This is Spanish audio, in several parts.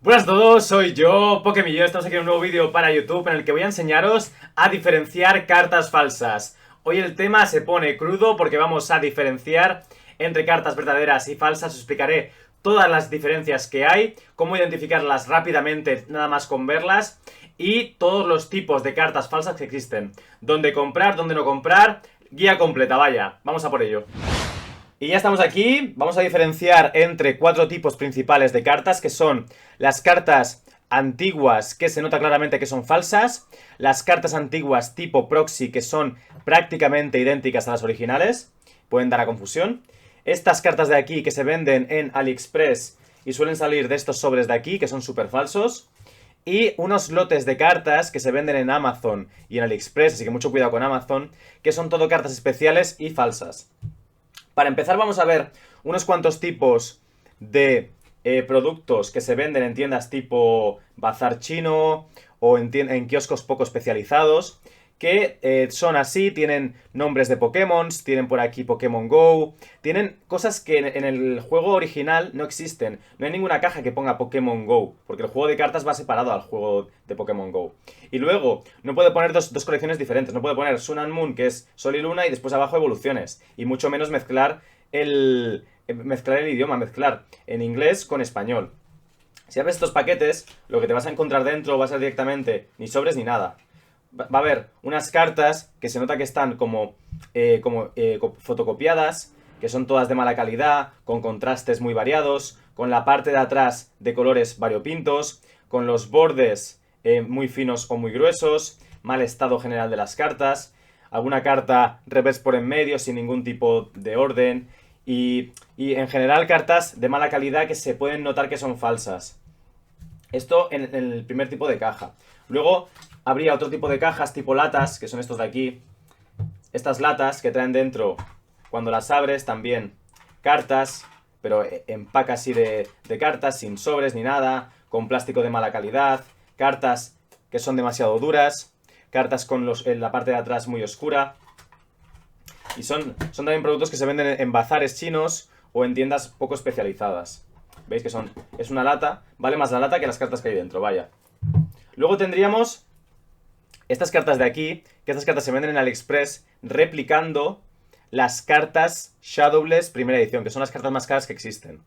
Buenas a todos, soy yo, Pokemillo. Estamos aquí en un nuevo vídeo para YouTube en el que voy a enseñaros a diferenciar cartas falsas. Hoy el tema se pone crudo porque vamos a diferenciar entre cartas verdaderas y falsas. Os explicaré todas las diferencias que hay, cómo identificarlas rápidamente nada más con verlas y todos los tipos de cartas falsas que existen. Dónde comprar, dónde no comprar, guía completa, vaya, vamos a por ello. Y ya estamos aquí, vamos a diferenciar entre cuatro tipos principales de cartas, que son las cartas antiguas, que se nota claramente que son falsas, las cartas antiguas tipo proxy, que son prácticamente idénticas a las originales, pueden dar a confusión, estas cartas de aquí que se venden en AliExpress y suelen salir de estos sobres de aquí, que son súper falsos, y unos lotes de cartas que se venden en Amazon y en AliExpress, así que mucho cuidado con Amazon, que son todo cartas especiales y falsas. Para empezar vamos a ver unos cuantos tipos de productos que se venden en tiendas tipo bazar chino o en kioscos poco especializados, que son así, tienen nombres de Pokémon, tienen por aquí Pokémon Go, tienen cosas que en el juego original no existen. No hay ninguna caja que ponga Pokémon Go, porque el juego de cartas va separado al juego de Pokémon Go. Y luego, no puede poner dos colecciones diferentes, no puede poner Sun and Moon, que es Sol y Luna, y después abajo evoluciones. Y mucho menos mezclar el idioma, mezclar en inglés con español. Si abres estos paquetes, lo que te vas a encontrar dentro va a ser directamente ni sobres ni nada. Va a haber unas cartas que se nota que están como fotocopiadas, que son todas de mala calidad, con contrastes muy variados, con la parte de atrás de colores variopintos, con los bordes muy finos o muy gruesos, mal estado general de las cartas, alguna carta revés por en medio sin ningún tipo de orden y en general cartas de mala calidad que se pueden notar que son falsas. Esto en el primer tipo de caja. Luego habría otro tipo de cajas tipo latas, que son estos de aquí. Estas latas que traen dentro, cuando las abres también, cartas, pero empaque así de cartas, sin sobres ni nada, con plástico de mala calidad, cartas que son demasiado duras, cartas con la parte de atrás muy oscura. Y son también productos que se venden en bazares chinos o en tiendas poco especializadas. ¿Veis que es una lata? Vale más la lata que las cartas que hay dentro, vaya. Luego tendríamos estas cartas de aquí, que estas cartas se venden en AliExpress replicando las cartas Shadowless primera edición, que son las cartas más caras que existen.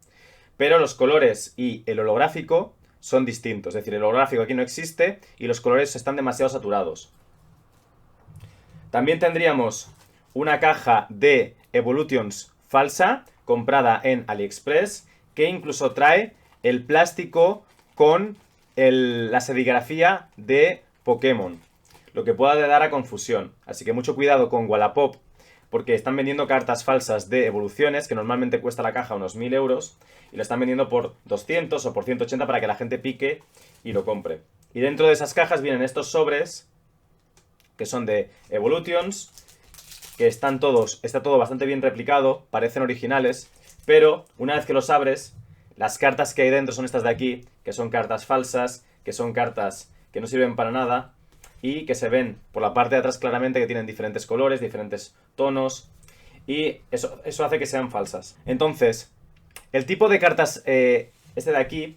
Pero los colores y el holográfico son distintos, es decir, el holográfico aquí no existe y los colores están demasiado saturados. También tendríamos una caja de Evolutions falsa, comprada en AliExpress, que incluso trae el plástico con la serigrafía de Pokémon, lo que pueda dar a confusión. Así que mucho cuidado con Wallapop, porque están vendiendo cartas falsas de evoluciones, que normalmente cuesta la caja unos 1000 euros, y lo están vendiendo por 200 o por 180 para que la gente pique y lo compre. Y dentro de esas cajas vienen estos sobres, que son de Evolutions, que está todo bastante bien replicado, parecen originales, pero una vez que los abres, las cartas que hay dentro son estas de aquí, que son cartas falsas, que son cartas que no sirven para nada y que se ven por la parte de atrás claramente que tienen diferentes colores, diferentes tonos y eso hace que sean falsas. Entonces, el tipo de cartas, este de aquí,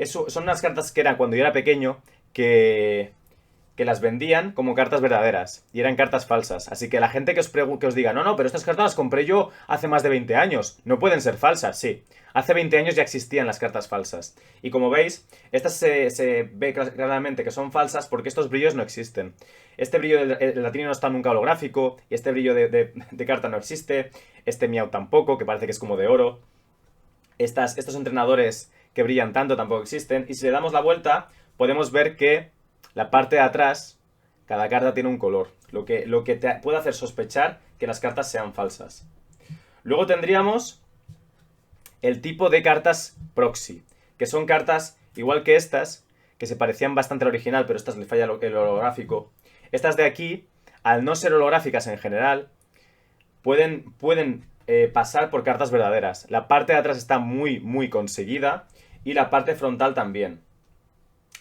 son unas cartas que eran cuando yo era pequeño, que las vendían como cartas verdaderas y eran cartas falsas. Así que la gente que os diga, no, pero estas cartas las compré yo hace más de 20 años, no pueden ser falsas, sí. Hace 20 años ya existían las cartas falsas. Y como veis, estas se ve claramente que son falsas porque estos brillos no existen. Este brillo del latino no está nunca holográfico y este brillo de carta no existe. Este miau tampoco, que parece que es como de oro. Estos entrenadores que brillan tanto tampoco existen. Y si le damos la vuelta, podemos ver que la parte de atrás, cada carta tiene un color, lo que te puede hacer sospechar que las cartas sean falsas. Luego tendríamos el tipo de cartas proxy, que son cartas igual que estas, que se parecían bastante al original, pero estas les falla el holográfico. Estas de aquí, al no ser holográficas en general, pueden pasar por cartas verdaderas. La parte de atrás está muy, muy conseguida y la parte frontal también.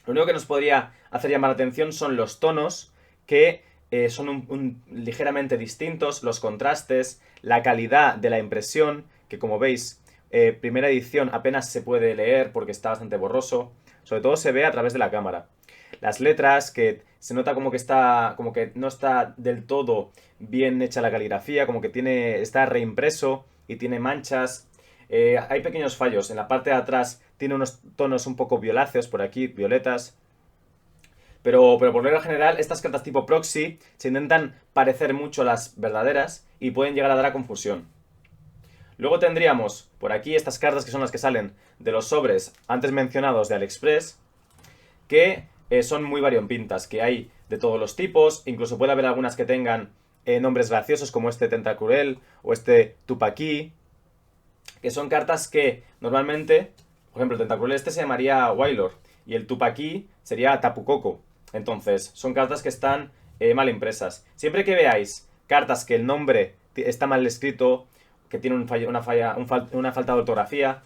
Lo único que nos podría hacer llamar la atención son los tonos, que son ligeramente distintos, los contrastes, la calidad de la impresión, que como veis, primera edición apenas se puede leer porque está bastante borroso. sobre todo se ve a través de la cámara. Las letras, que se nota como que no está del todo bien hecha la caligrafía, como que está reimpreso y tiene manchas. Hay pequeños fallos. En la parte de atrás tiene unos tonos un poco violáceos por aquí, violetas. Pero por regla general, estas cartas tipo proxy se intentan parecer mucho a las verdaderas y pueden llegar a dar a confusión. Luego tendríamos por aquí estas cartas que son las que salen de los sobres antes mencionados de AliExpress, que son muy variopintas, que hay de todos los tipos, incluso puede haber algunas que tengan nombres graciosos como este Tentacruel o este Tupaki, que son cartas que normalmente, por ejemplo, el Tentacruel este se llamaría Wailord y el Tupaki sería Tapucoco. Entonces, son cartas que están mal impresas. Siempre que veáis cartas que el nombre está mal escrito, que tiene una falta de ortografía,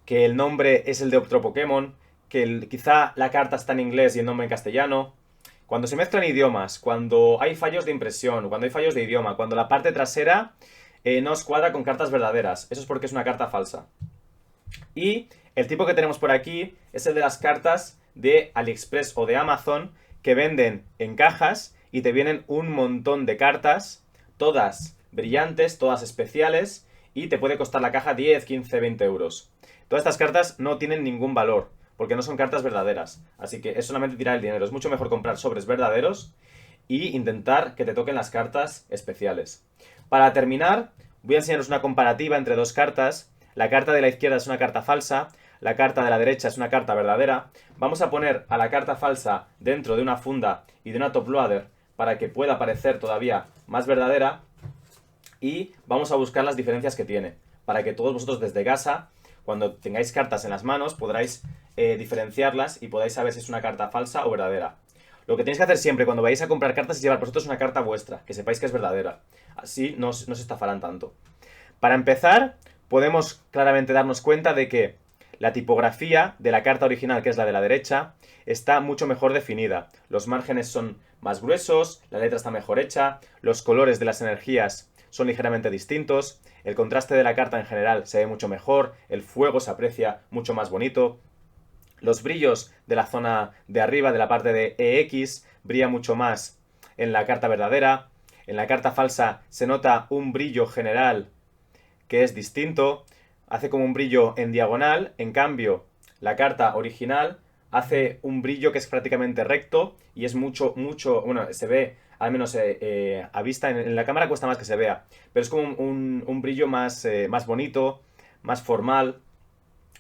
que el nombre es el de otro Pokémon, que quizá la carta está en inglés y el nombre en castellano. Cuando se mezclan idiomas, cuando hay fallos de impresión, cuando hay fallos de idioma, cuando la parte trasera no os cuadra con cartas verdaderas, eso es porque es una carta falsa. Y el tipo que tenemos por aquí es el de las cartas de AliExpress o de Amazon, que venden en cajas y te vienen un montón de cartas, todas brillantes, todas especiales, y te puede costar la caja 10, 15, 20 euros. Todas estas cartas no tienen ningún valor, porque no son cartas verdaderas, así que es solamente tirar el dinero. Es mucho mejor comprar sobres verdaderos y intentar que te toquen las cartas especiales. Para terminar, voy a enseñaros una comparativa entre dos cartas. La carta de la izquierda es una carta falsa, la carta de la derecha es una carta verdadera. Vamos a poner a la carta falsa dentro de una funda y de una top loader para que pueda parecer todavía más verdadera. Y vamos a buscar las diferencias que tiene, para que todos vosotros desde casa, cuando tengáis cartas en las manos, podráis diferenciarlas y podáis saber si es una carta falsa o verdadera. Lo que tenéis que hacer siempre cuando vayáis a comprar cartas es llevar vosotros una carta vuestra, que sepáis que es verdadera. Así no se estafarán tanto. Para empezar, podemos claramente darnos cuenta de que la tipografía de la carta original, que es la de la derecha, está mucho mejor definida. Los márgenes son más gruesos, la letra está mejor hecha, los colores de las energías son ligeramente distintos, el contraste de la carta en general se ve mucho mejor, el fuego se aprecia mucho más bonito, los brillos de la zona de arriba, de la parte de EX, brilla mucho más en la carta verdadera, en la carta falsa se nota un brillo general que es distinto, hace como un brillo en diagonal, en cambio la carta original hace un brillo que es prácticamente recto y es mucho, bueno, se ve, al menos a vista, en la cámara cuesta más que se vea, pero es como un brillo más bonito, más formal,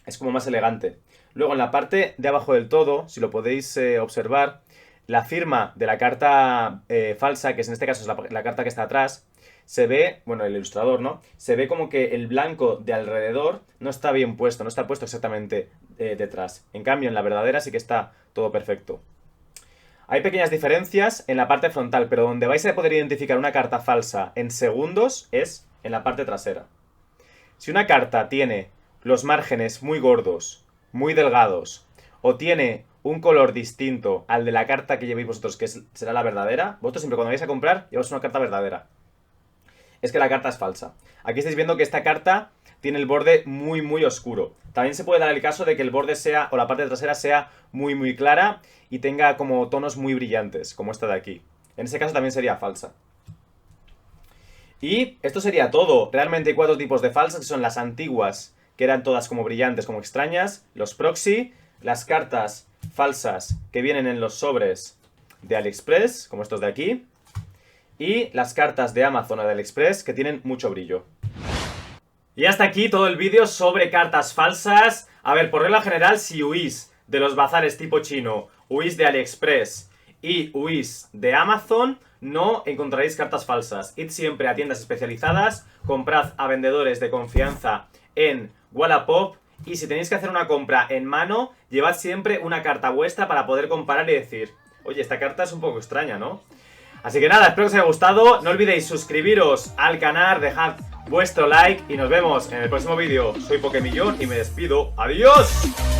es como más elegante. Luego en la parte de abajo del todo, si lo podéis observar, la firma de la carta falsa, que en este caso es la carta que está atrás, se ve, bueno, el ilustrador, ¿no? Se ve como que el blanco de alrededor no está bien puesto, no está puesto exactamente detrás. En cambio, en la verdadera sí que está todo perfecto. Hay pequeñas diferencias en la parte frontal, pero donde vais a poder identificar una carta falsa en segundos es en la parte trasera. Si una carta tiene los márgenes muy gordos, muy delgados, o tiene un color distinto al de la carta que llevéis vosotros, que será la verdadera, vosotros siempre cuando vais a comprar lleváis una carta verdadera. Es que la carta es falsa. Aquí estáis viendo que esta carta tiene el borde muy oscuro. También se puede dar el caso de que el borde sea, o la parte trasera sea muy clara y tenga como tonos muy brillantes, como esta de aquí. En ese caso también sería falsa. Y esto sería todo. Realmente hay 4 tipos de falsas, que son las antiguas, que eran todas como brillantes, como extrañas, los proxy, las cartas falsas que vienen en los sobres de AliExpress, como estos de aquí, y las cartas de Amazon o de AliExpress que tienen mucho brillo. Y hasta aquí todo el vídeo sobre cartas falsas. A ver, por regla general, si huís de los bazares tipo chino, huís de AliExpress y huís de Amazon, no encontraréis cartas falsas. Id siempre a tiendas especializadas, comprad a vendedores de confianza en Wallapop, y si tenéis que hacer una compra en mano, llevad siempre una carta vuestra para poder comparar y decir, oye, esta carta es un poco extraña, ¿no? Así que nada, espero que os haya gustado. No olvidéis suscribiros al canal, dejad vuestro like y nos vemos en el próximo vídeo. Soy Pokemillón y me despido. ¡Adiós!